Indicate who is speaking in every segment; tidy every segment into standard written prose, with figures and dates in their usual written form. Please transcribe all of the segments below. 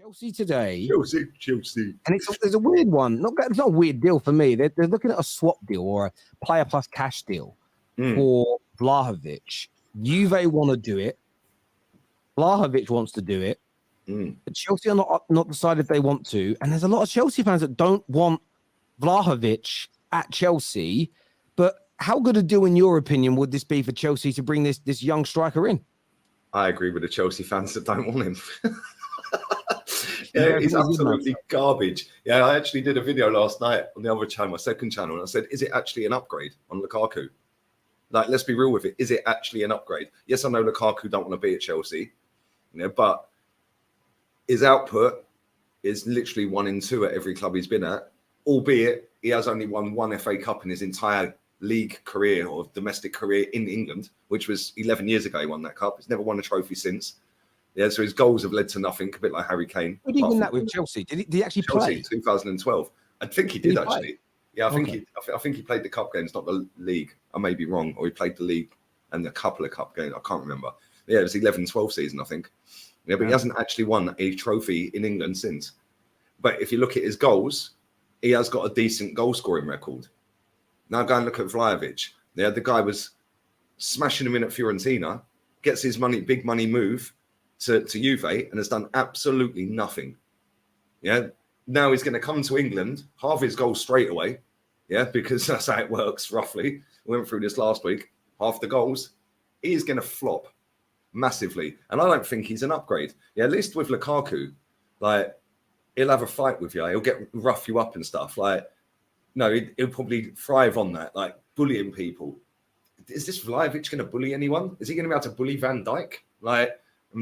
Speaker 1: Chelsea today,
Speaker 2: Chelsea.
Speaker 1: and there's a weird one. It's not a weird deal for me. They're looking at a swap deal or a player plus cash deal for Vlahovic. Juve want to do it. Vlahovic wants to do it. But Chelsea are not decided they want to. And there's a lot of Chelsea fans that don't want Vlahovic at Chelsea. But how good a deal, in your opinion, would this be for Chelsea to bring this young striker in?
Speaker 2: I agree with the Chelsea fans that don't want him. He's absolutely garbage. Yeah, I actually did a video last night on the other channel, my second channel, and I said, is it actually an upgrade on Lukaku? Like, let's be real with it. Is it actually an upgrade? Yes, I know Lukaku don't want to be at Chelsea, but his output is literally 1 in 2 at every club he's been at, albeit he has only won 1 FA Cup in his entire league career or domestic career in England, which was 11 years ago he won that cup. He's never won a trophy since. Yeah, so his goals have led to nothing, a bit like Harry Kane.
Speaker 1: Did he win that with Chelsea? Did he actually play?
Speaker 2: 2012. I think he did actually. Yeah, I think he played the cup games, not the league. I may be wrong, or he played the league and a couple of cup games. I can't remember. Yeah, it was 11-12 season, I think. Yeah, but he hasn't actually won a trophy in England since. But if you look at his goals, he has got a decent goal scoring record. Now go and look at Vlahovic. Yeah, the guy was smashing him in at Fiorentina, gets his big money move to Juve, and has done absolutely nothing. Yeah, now he's going to come to England, half his goals straight away. Yeah, because that's how it works roughly. We went through this last week. Half the goals, he's going to flop massively, and I don't think he's an upgrade. Yeah, at least with Lukaku, like, he'll have a fight with you. He'll rough you up and stuff. Like, no, he'll probably thrive on that, like bullying people. Is this Vlahovic going to bully anyone? Is he going to be able to bully Van Dijk? Like,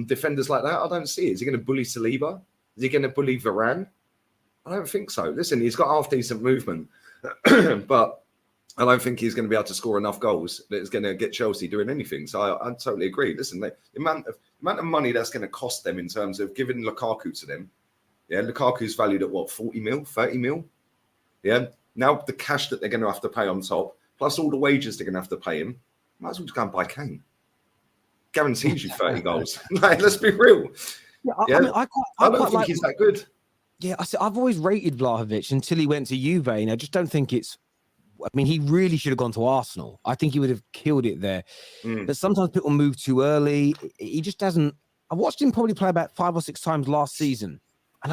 Speaker 2: defenders like that? I don't see it. Is he going to bully Saliba? Is he going to bully Varane? I don't think so. Listen, he's got half-decent movement, but I don't think he's going to be able to score enough goals that is going to get Chelsea doing anything. So I totally agree. Listen, the amount of money that's going to cost them in terms of giving Lukaku to them. Yeah, Lukaku's valued at what, 40 mil, 30 mil? Yeah. Now the cash that they're going to have to pay on top, plus all the wages they're going to have to pay him, might as well just go and buy Kane. Guarantees you 30 goals. Like, let's be real.
Speaker 1: Yeah, I mean, I
Speaker 2: don't think he's that good.
Speaker 1: Yeah, I've always rated Vlahovic until he went to Juve, and I just don't think it's. I mean, he really should have gone to Arsenal. I think he would have killed it there. But sometimes people move too early. He just doesn't. I watched him probably play about 5 or 6 times last season, and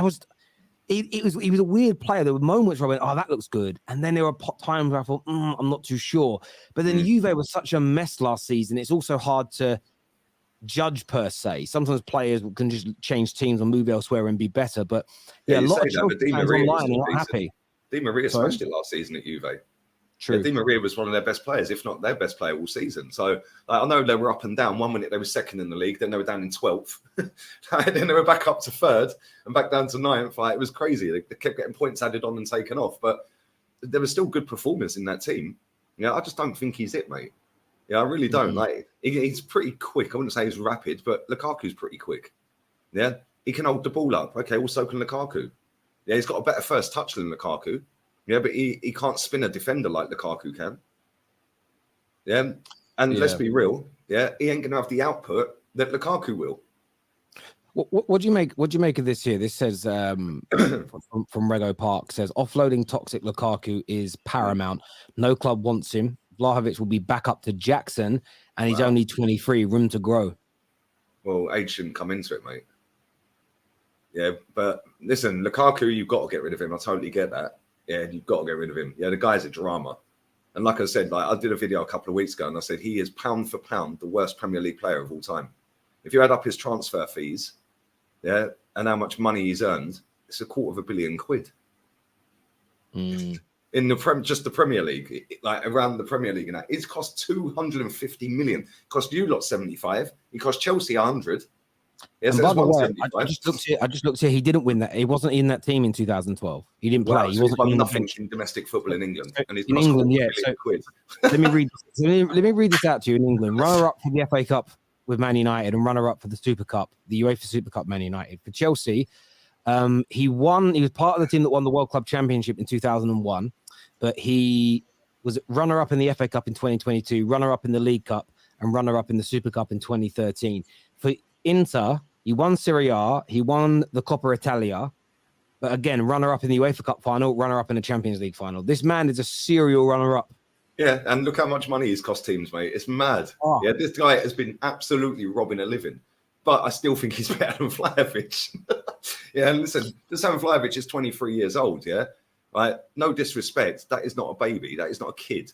Speaker 1: he was a weird player. There were moments where I went, "Oh, that looks good," and then there were times where I thought, "I'm not too sure." But then Juve was such a mess last season. It's also hard to judge per se. Sometimes players can just change teams and move elsewhere and be better. But yeah, a lot of Chelsea fans online are not happy.
Speaker 2: Di Maria smashed it last season at Juve.
Speaker 1: True.
Speaker 2: Yeah, Di Maria was one of their best players, if not their best player all season. So I know they were up and down. 1 minute they were second in the league, then they were down in 12th. Then they were back up to 3rd and back down to 9th. Like, it was crazy. They kept getting points added on and taken off. But there was still good performance in that team. Yeah, I just don't think he's it, mate. Yeah, I really don't. Like, he's pretty quick. I wouldn't say he's rapid, but Lukaku's pretty quick. Yeah, he can hold the ball up. Okay, also can Lukaku. Yeah, he's got a better first touch than Lukaku. Yeah, but he can't spin a defender like Lukaku can. Yeah, and let's be real. Yeah, he ain't going to have the output that Lukaku will.
Speaker 1: What do you make? What do you make of this here? This says from Rego Park says offloading toxic Lukaku is paramount. No club wants him. Vlahovic will be back up to Jackson, and he's only 23. Room to grow.
Speaker 2: Well, age shouldn't come into it, mate. Yeah, but listen, Lukaku, you've got to get rid of him. I totally get that. Yeah, you've got to get rid of him. Yeah, the guy's a drama. And like I said, I did a video a couple of weeks ago, and I said he is pound for pound the worst Premier League player of all time. If you add up his transfer fees, yeah, and how much money he's earned, it's £250 million. In just the Premier League, like around the Premier League, and that it's cost 250 million. It cost you lot 75. It cost Chelsea 100. Yes,
Speaker 1: by the way, I just looked here. He didn't win that. He wasn't in that team in 2012. He didn't play.
Speaker 2: He wasn't nothing in domestic football in England. And he's
Speaker 1: in England, yeah. So, let me read this out to you. In England, runner-up for the FA Cup with Man United and runner-up for the Super Cup, the UEFA Super Cup. Man United. For Chelsea, he won. He was part of the team that won the World Club Championship in 2001, but he was runner-up in the FA Cup in 2022, runner-up in the League Cup, and runner-up in the Super Cup in 2013. For Inter, He won Serie A. He won the Coppa Italia. But again, runner-up in the UEFA Cup final, runner-up in the Champions League final. This man is a serial runner-up.
Speaker 2: Yeah, and look how much money he's cost teams, mate. It's mad. Oh. Yeah, this guy has been absolutely robbing a living. But I still think he's better than Vlahovic. Yeah, and listen, Dusan Vlahovic is 23 years old, yeah? Right? No disrespect. That is not a baby. That is not a kid.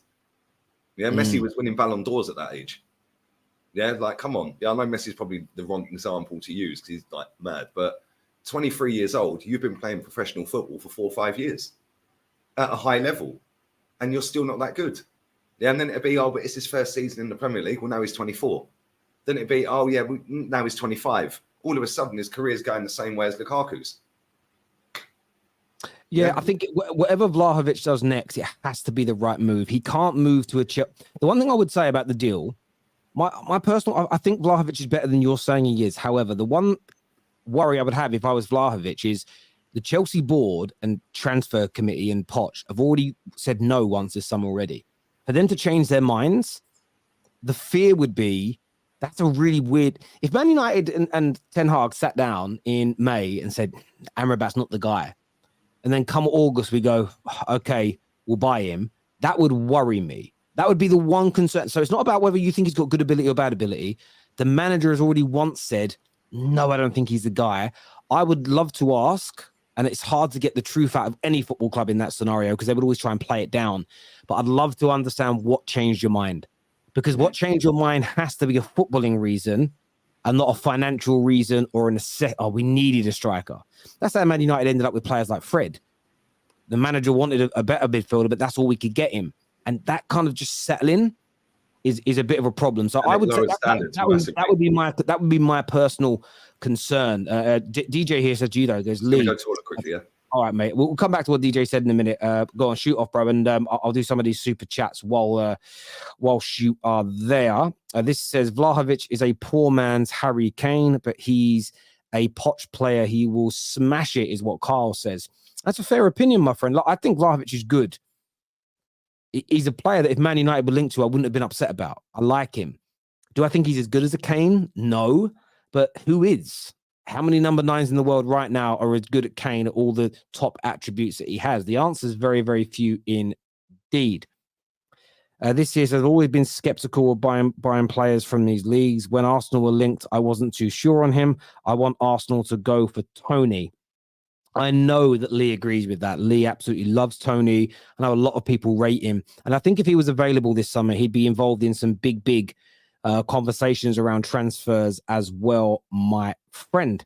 Speaker 2: Yeah, Messi was winning Ballon d'Ors at that age. Yeah, like, come on. Yeah, I know Messi's probably the wrong example to use because he's, like, mad. But 23 years old, you've been playing professional football for 4 or 5 years at a high level, and you're still not that good. Yeah, and then it'd be, oh, but it's his first season in the Premier League. Well, now he's 24. Then it'd be, oh, yeah, now he's 25. All of a sudden, his career's going the same way as Lukaku's.
Speaker 1: Yeah, I think whatever Vlahovic does next, it has to be the right move. He can't move to a chip. The one thing I would say about the deal, my personal, I think Vlahovic is better than you're saying he is. However, the one worry I would have if I was Vlahovic is the Chelsea board and transfer committee and Poch have already said no once this summer already. For them to change their minds, the fear would be that's a really weird. If Man United and Ten Hag sat down in May and said Amrabat's not the guy, and then come August we go, okay, we'll buy him, that would worry me. That would be the one concern. So it's not about whether you think he's got good ability or bad ability. The manager has already once said, no, I don't think he's the guy. I would love to ask, and it's hard to get the truth out of any football club in that scenario because they would always try and play it down. But I'd love to understand what changed your mind. Because what changed your mind has to be a footballing reason and not a financial reason or we needed a striker. That's how Man United ended up with players like Fred. The manager wanted a better midfielder, but that's all we could get him. And that kind of just settling is a bit of a problem. So I would say that would be my personal concern. DJ here says judo. There's Lee.
Speaker 2: Go to it quickly, yeah.
Speaker 1: All right, mate. We'll come back to what DJ said in a minute. Go on, shoot off, bro, and I'll do some of these super chats while you are there. This says Vlahovic is a poor man's Harry Kane, but he's a Poch player. He will smash it, is what Carl says. That's a fair opinion, my friend. I think Vlahovic is good. He's a player that if Man United were linked to, I wouldn't have been upset about. I like him. Do I think he's as good as a Kane? No, but who is? How many number 9s in the world right now are as good at Kane at all the top attributes that he has? The answer is very, very few indeed. This year, I've always been skeptical of buying players from these leagues. When Arsenal were linked, I wasn't too sure on him. I want Arsenal to go for Tony. I know that Lee agrees with that. Lee absolutely loves Tony. I know a lot of people rate him. And I think if he was available this summer, he'd be involved in some big conversations around transfers as well, my friend.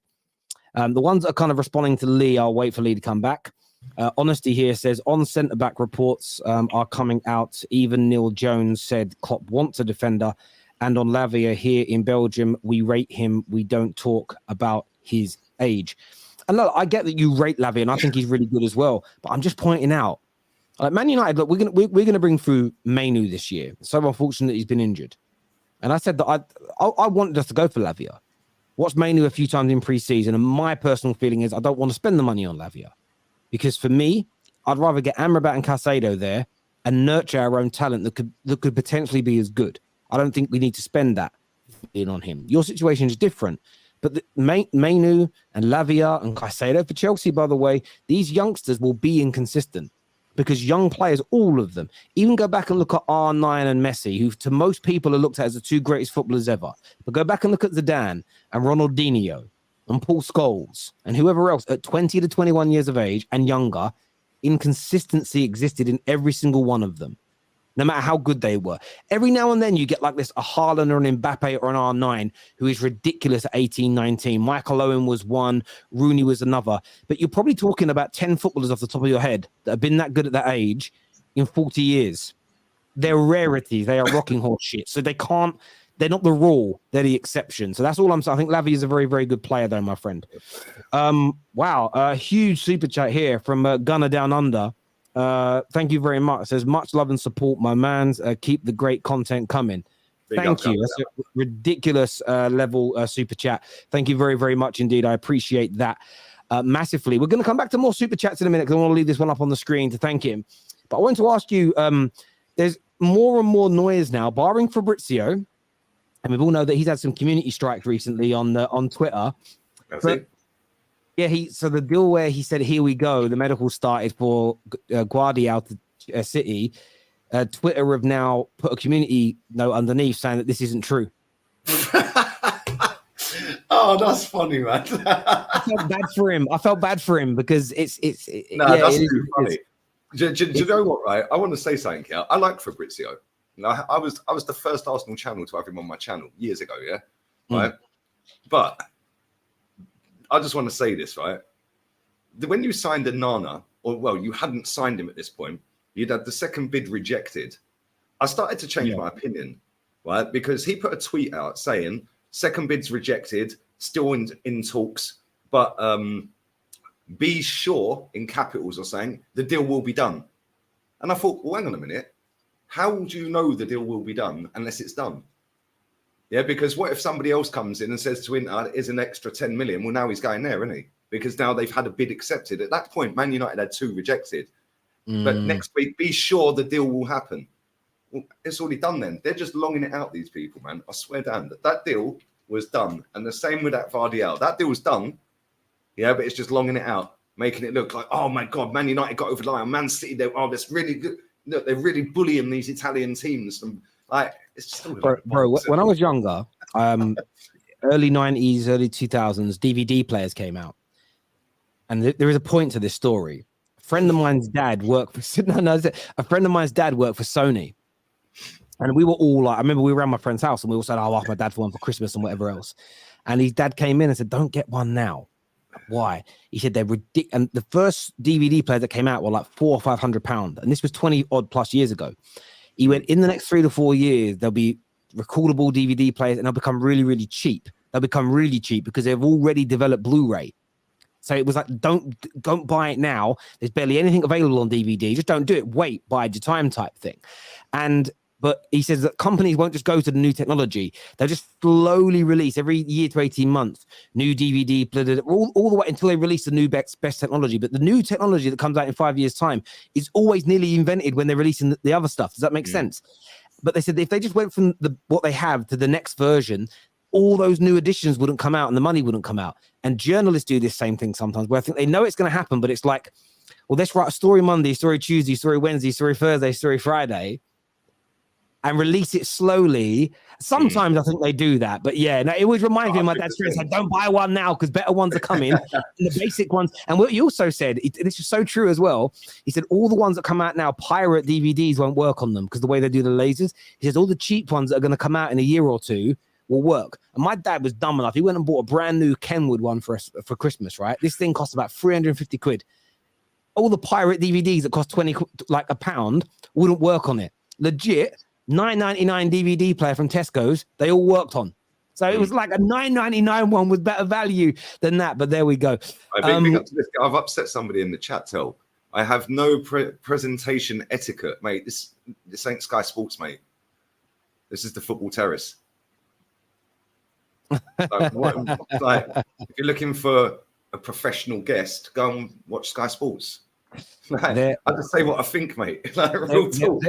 Speaker 1: The ones that are kind of responding to Lee, I'll wait for Lee to come back. Honesty here says, on centre-back reports are coming out. Even Neil Jones said Klopp wants a defender. And on Lavia here in Belgium, we rate him. We don't talk about his age. And look, I get that you rate Lavia, and I think he's really good as well. But I'm just pointing out, like Man United, look, we're gonna bring through Mainu this year. So unfortunate he's been injured. And I said that I wanted us to go for Lavia. Watched Mainu a few times in pre-season, and my personal feeling is I don't want to spend the money on Lavia. Because for me, I'd rather get Amrabat and Caicedo there and nurture our own talent that could potentially be as good. I don't think we need to spend that in on him. Your situation is different. But Mainu and Lavia and Caicedo for Chelsea, by the way, these youngsters will be inconsistent. Because young players, all of them, even go back and look at R9 and Messi, who to most people are looked at as the 2 greatest footballers ever. But go back and look at Zidane and Ronaldinho and Paul Scholes and whoever else at 20 to 21 years of age and younger, inconsistency existed in every single one of them, no matter how good they were. Every now and then you get like this, a Haaland or an Mbappe or an R9 who is ridiculous at 18, 19. Michael Owen was one, Rooney was another. But you're probably talking about 10 footballers off the top of your head that have been that good at that age in 40 years. They're rarities. They are rocking horse shit. So they're not the rule. They're the exception. So that's all I'm saying. I think Lavia is a very, very good player though, my friend. Wow. A huge super chat here from Gunner Down Under. Thank you very much. It says much love and support, my mans. Keep the great content coming. Thank you. That's a ridiculous level super chat. Thank you very, very much indeed. I appreciate that massively. We're going to come back to more super chats in a minute because I want to leave this one up on the screen to thank him. But I want to ask you, there's more and more noise now, barring Fabrizio, and we all know that he's had some community strikes recently on Twitter.
Speaker 2: That's it.
Speaker 1: Yeah, so the deal where he said, "Here we go," the medical started for Guardiola to City. Twitter have now put a community note underneath saying that this isn't true.
Speaker 2: Oh, that's funny, man.
Speaker 1: I felt bad for him because that's
Speaker 2: too funny. Do you know what? Right, I want to say something here. I like Fabrizio. I was the first Arsenal channel to have him on my channel years ago. Yeah, right. But I just want to say this, right? When you signed a Nana, you hadn't signed him at this point. You'd had the second bid rejected. I started to change my opinion, right? Because he put a tweet out saying second bid's rejected, still in talks, but be sure, in capitals, or saying the deal will be done. And I thought, well, hang on a minute. How do you know the deal will be done unless it's done? Yeah, because what if somebody else comes in and says to Inter, is an extra 10 million? Well, now he's going there, isn't he? Because now they've had a bid accepted. At that point, Man United had 2 rejected. But next week, be sure the deal will happen. Well, it's already done then. They're just longing it out, these people, man. I swear down that deal was done. And the same with that Vardiel. That deal was done. Yeah, but it's just longing it out, making it look like, oh my God, Man United got over the line. Man City, that's really good. Look, they're really bullying these Italian teams. And like, it's just
Speaker 1: bro. When I was younger, early 90s, early 2000s, DVD players came out. And there is a point to this story. A friend of mine's dad worked for Sony. And we were all like, I remember we were around my friend's house and we all said, I'll ask my dad for one for Christmas and whatever else. And his dad came in and said, don't get one now. Why? He said they're ridiculous. And the first DVD players that came out were like £400 or £500. And this was 20 odd plus years ago. He went, in the next 3 to 4 years, there'll be recordable DVD players and they'll become really, really cheap. They'll become really cheap because they've already developed Blu-ray. So it was like, don't buy it now. There's barely anything available on DVD. Just don't do it. Wait, bide your time type thing. But he says that companies won't just go to the new technology. They'll just slowly release every year to 18 months, new DVD, all the way until they release the new best technology. But the new technology that comes out in 5 years' time is always nearly invented when they're releasing the other stuff. Does that make sense? But they said if they just went from what they have to the next version, all those new editions wouldn't come out and the money wouldn't come out. And journalists do this same thing sometimes where I think they know it's going to happen, but it's like, well, let's write a story Monday, story Tuesday, story Wednesday, story Thursday, story Friday, and release it slowly. Sometimes I think they do that, but yeah, no, it always reminds me of my dad's friends said, don't buy one now because better ones are coming. The basic ones. And what he also said, this is so true as well. He said, all the ones that come out now, pirate DVDs won't work on them because the way they do the lasers. He says, all the cheap ones that are going to come out in a year or two will work. And my dad was dumb enough. He went and bought a brand new Kenwood one for us for Christmas, right? This thing cost about 350 quid. All the pirate DVDs that cost 20, like £1, wouldn't work on it. Legit. $9.99 DVD player from Tesco's, they all worked on. So it was like a $9.99 one with better value than that. But there we go.
Speaker 2: I've upset somebody in the chat, Tel. I have no presentation etiquette, mate. This ain't Sky Sports, mate. This is the Football Terrace. Like, if you're looking for a professional guest, go and watch Sky Sports. Like, I just say what I think, mate. Like, real talk.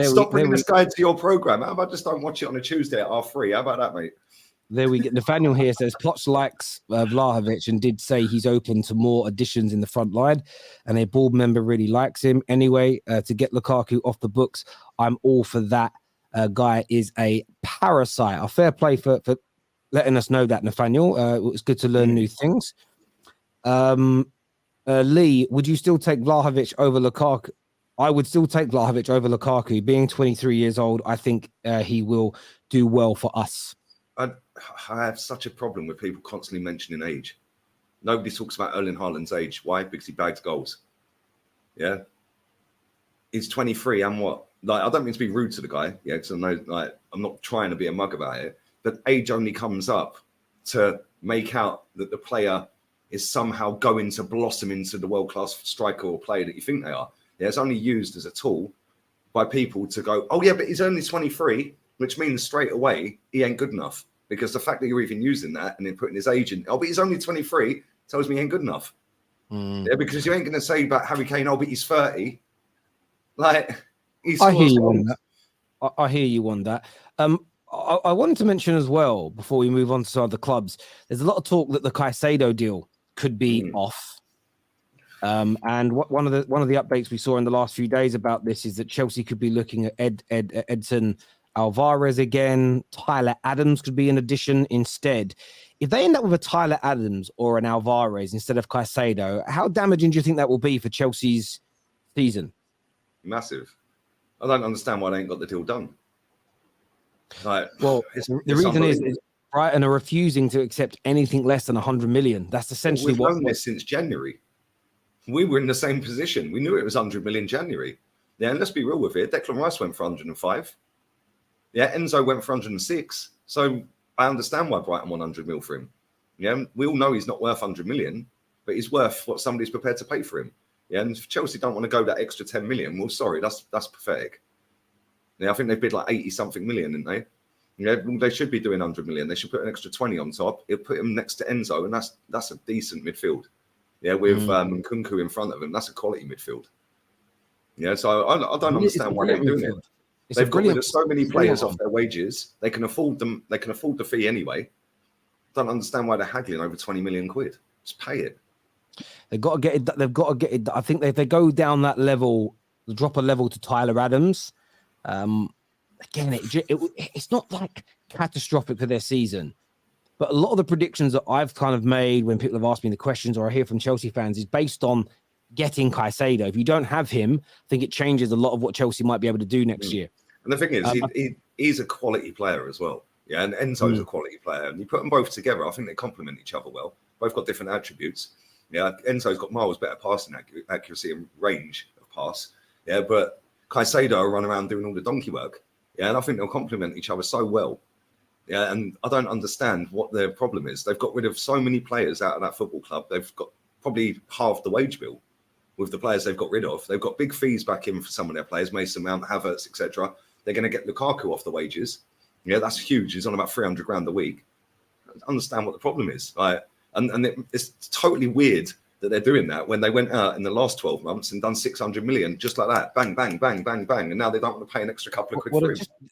Speaker 2: Stop bringing this guy to your program. How about just don't watch it on a Tuesday at 3:30? How about that, mate?
Speaker 1: There we get. Nathaniel here says Potts likes Vlahovic and did say he's open to more additions in the front line, and a board member really likes him. Anyway, to get Lukaku off the books, I'm all for that. Guy is a parasite. A fair play for letting us know that, Nathaniel. It's good to learn new things. Lee, would you still take Vlahovic over Lukaku? I would still take Vlahovic over Lukaku. Being 23 years old, I think he will do well for us.
Speaker 2: I have such a problem with people constantly mentioning age. Nobody talks about Erling Haaland's age. Why? Because he bags goals. Yeah. He's 23 and what? Like, I don't mean to be rude to the guy. Yeah, because I know, like, I'm not trying to be a mug about it. But age only comes up to make out that the player is somehow going to blossom into the world-class striker or player that you think they are. Yeah, it's only used as a tool by people to go, oh, yeah, but he's only 23, which means straight away he ain't good enough. Because the fact that you're even using that and then putting his age in, oh, but he's only 23, tells me he ain't good enough. Yeah, because you ain't going to say about Harry Kane, oh, but he's 30. Like,
Speaker 1: I hear you on that. I hear you on that. I wanted to mention as well before we move on to some other clubs. There's a lot of talk that the Caicedo deal could be off. And one of the updates we saw in the last few days about this is that Chelsea could be looking at Edson Alvarez again. Tyler Adams could be an addition instead. If they end up with a Tyler Adams or an Alvarez instead of Caicedo, how damaging do you think that will be for Chelsea's season?
Speaker 2: Massive. I don't understand why they ain't got the deal done.
Speaker 1: Like, well, the reason is Brighton are refusing to accept anything less than 100 million. That's essentially
Speaker 2: we've known this since January. We were in the same position. We knew it was 100 million January. Yeah, and let's be real with it. Declan Rice went for 105. Yeah, Enzo went for 106. So I understand why Brighton won 100 mil for him. Yeah, we all know he's not worth 100 million, but he's worth what somebody's prepared to pay for him. Yeah, and if Chelsea don't want to go that extra 10 million, well, sorry, that's pathetic. Yeah, I think they bid like 80 something million, didn't they? Yeah, they should be doing 100 million. They should put an extra 20 on top. It'll put him next to Enzo, and that's a decent midfield. Yeah, with Nkunku in front of him, that's a quality midfield. Yeah, so I don't understand why they're doing it. They've got rid of so many players off their wages. They can afford them. They can afford the fee anyway. Don't understand why they're haggling over 20 million quid. Just pay it.
Speaker 1: They've got to get it. They've got to get it. I think if they go down that level, drop a level to Tyler Adams. Again, it's not like catastrophic for their season. But a lot of the predictions that I've kind of made when people have asked me the questions or I hear from Chelsea fans is based on getting Caicedo. If you don't have him, I think it changes a lot of what Chelsea might be able to do next year.
Speaker 2: And the thing is, he's a quality player as well. Yeah, and Enzo's a quality player. And you put them both together, I think they complement each other well. Both got different attributes. Yeah, Enzo's got miles better passing accuracy and range of pass. Yeah, but Caicedo will run around doing all the donkey work. Yeah, and I think they'll complement each other so well. Yeah, and I don't understand what their problem is. They've got rid of so many players out of that football club. They've got probably half the wage bill with the players they've got rid of. They've got big fees back in for some of their players, Mason Mount, Havertz, etc. They're going to get Lukaku off the wages. Yeah, that's huge. He's on about 300 grand a week. I don't understand what the problem is. It's totally weird that they're doing that when they went out in the last 12 months and done 600 million just like that. Bang, bang, bang, bang, bang. And now they don't want to pay an extra couple of quid for him.